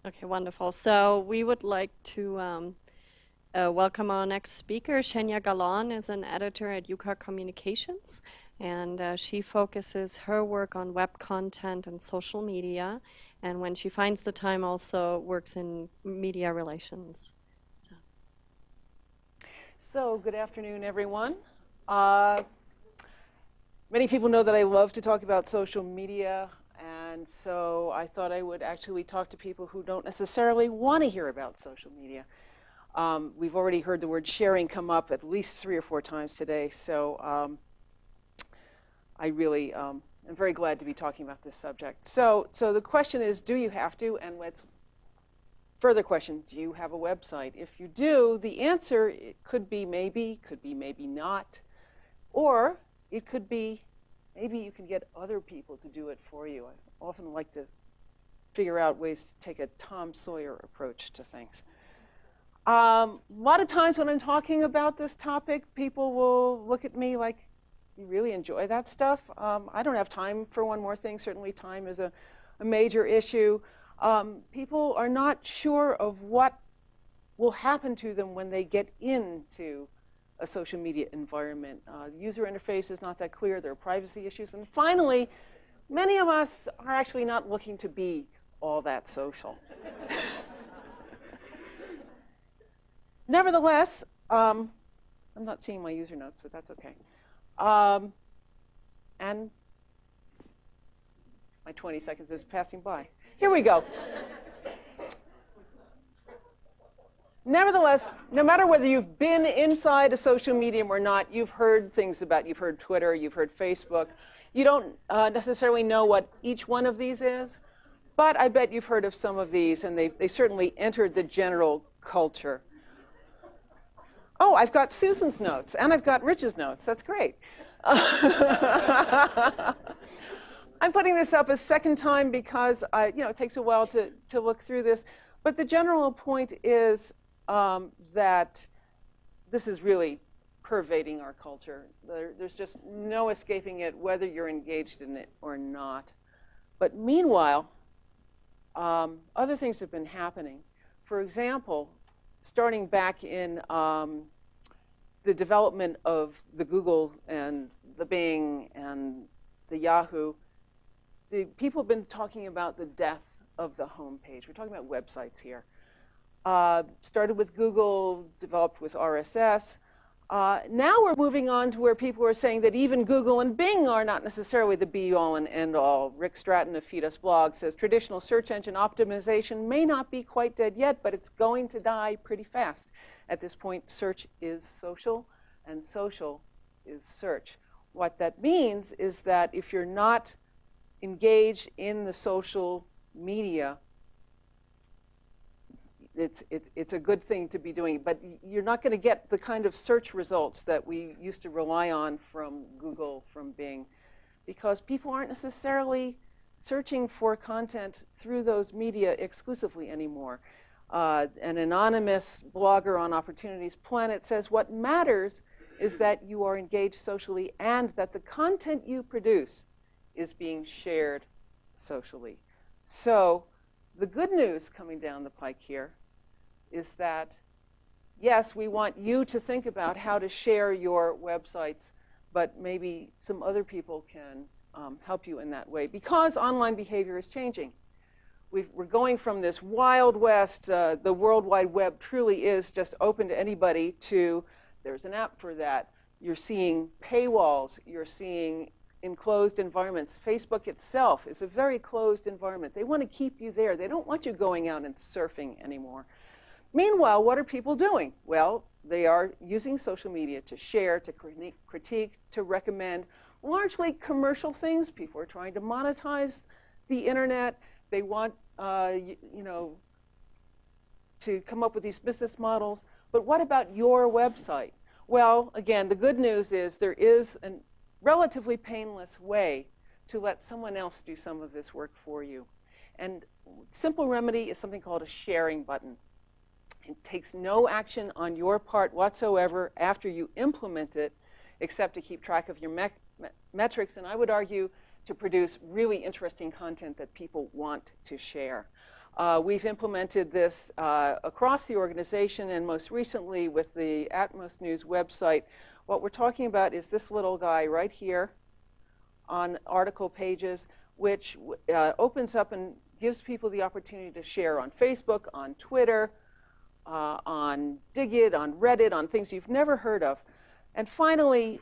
Okay, wonderful. So we would like to welcome our next speaker. Zhenya Galan is an editor at UCAR Communications, and she focuses her work on web content and social media, and when she finds the time also works in media relations. So, good afternoon, everyone. Many people know that I love to talk about social media, and so I thought I would actually talk to people who don't necessarily want to hear about social media. We've already heard the word sharing come up at least 3 or 4 times today, so I really am very glad to be talking about this subject. So the question is, do you have to? And let's further question, do you have a website? If you do, the answer it could be maybe not, or it could be maybe you can get other people to do it for you. I often like to figure out ways to take a Tom Sawyer approach to things. A lot of times when I'm talking about this topic, people will look at me like, you really enjoy that stuff? I don't have time for one more thing. Certainly time is a major issue. People are not sure of what will happen to them when they get into a social media environment. The user interface is not that clear. There are privacy issues. And finally, many of us are actually not looking to be all that social. Nevertheless, I'm not seeing my user notes, but that's okay. And my 20 seconds is passing by. Here we go. Nevertheless, no matter whether you've been inside a social medium or not, you've heard things about, you've heard Twitter, you've heard Facebook. You don't necessarily know what each one of these is, but I bet you've heard of some of these, and they certainly entered the general culture. Oh, I've got Susan's notes, and I've got Rich's notes. That's great. I'm putting this up a second time because it takes a while to look through this. But the general point is that this is really pervading our culture. There's just no escaping it, whether you're engaged in it or not. But meanwhile, other things have been happening. For example, starting back in the development of the Google and the Bing and the Yahoo, the people have been talking about the death of the home page. We're talking about websites here. Started with Google, developed with RSS. Now we're moving on to where people are saying that even Google and Bing are not necessarily the be-all and end-all. Rick Stratton of Feed Us Blog says traditional search engine optimization may not be quite dead yet, but it's going to die pretty fast. At this point, search is social, and social is search. What that means is that if you're not engaged in the social media, it's a good thing to be doing, but you're not going to get the kind of search results that we used to rely on from Google, from Bing, because people aren't necessarily searching for content through those media exclusively anymore. An anonymous blogger on Opportunities Planet says what matters is that you are engaged socially and that the content you produce is being shared socially. So the good news coming down the pike here is that, yes, we want you to think about how to share your websites, but maybe some other people can help you in that way, because online behavior is changing. We're going from this Wild West, the World Wide Web truly is just open to anybody, to there's an app for that. You're seeing paywalls, you're seeing enclosed environments. Facebook itself is a very closed environment. They want to keep you there. They don't want you going out and surfing anymore. Meanwhile, what are people doing? Well, they are using social media to share, to critique, to recommend largely commercial things. People are trying to monetize the internet. They want to come up with these business models. But what about your website? Well, again, the good news is there is a relatively painless way to let someone else do some of this work for you. And simple remedy is something called a sharing button. It takes no action on your part whatsoever after you implement it, except to keep track of your metrics, and I would argue to produce really interesting content that people want to share. We've implemented this across the organization, and most recently with the Atmos News website. What we're talking about is this little guy right here on article pages, which opens up and gives people the opportunity to share on Facebook, on Twitter, on Digit, on Reddit, on things you've never heard of. And finally,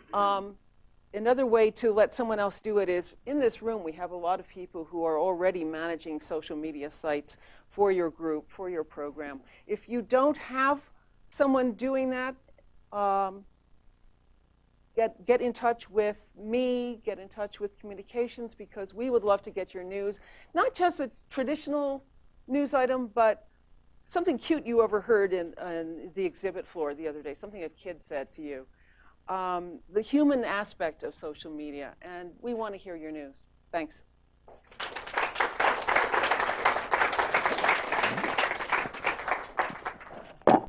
another way to let someone else do it is, in this room we have a lot of people who are already managing social media sites for your group, for your program. If you don't have someone doing that, get in touch with me, get in touch with communications, because we would love to get your news. Not just a traditional news item, but something cute you overheard in the exhibit floor the other day, something a kid said to you. The human aspect of social media, and we want to hear your news. Thanks.